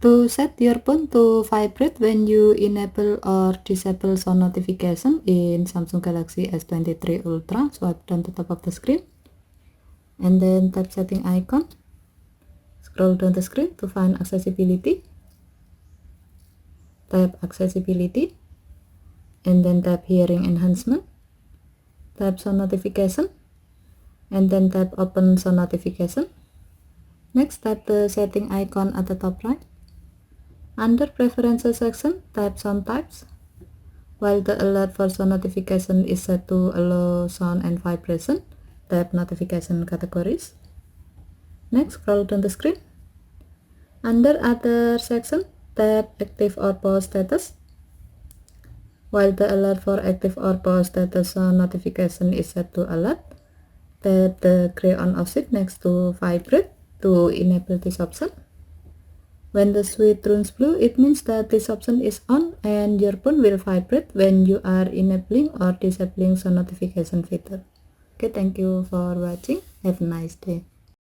To set your phone to vibrate when you enable or disable sound notification in Samsung Galaxy S23 Ultra, swipe down to top of the screen and then tap setting icon. Scroll down the screen to find accessibility. Tap accessibility and then tap hearing enhancement. Tap sound notification and then tap open sound notification. Next, tap the setting icon at the top right. Under preferences section, tap sound types. While the alert for sound notification is set to allow sound and vibration, tap notification categories. Next, scroll down the screen. Under other section, tap active or pause status. While the alert for active or pause status sound notification is set to alert, tap the gray on off switch next to vibrate to enable this option. When the switch turns blue, it means that this option is on and your phone will vibrate when you are enabling or disabling sound notification feature. Okay, thank you for watching. Have a nice day.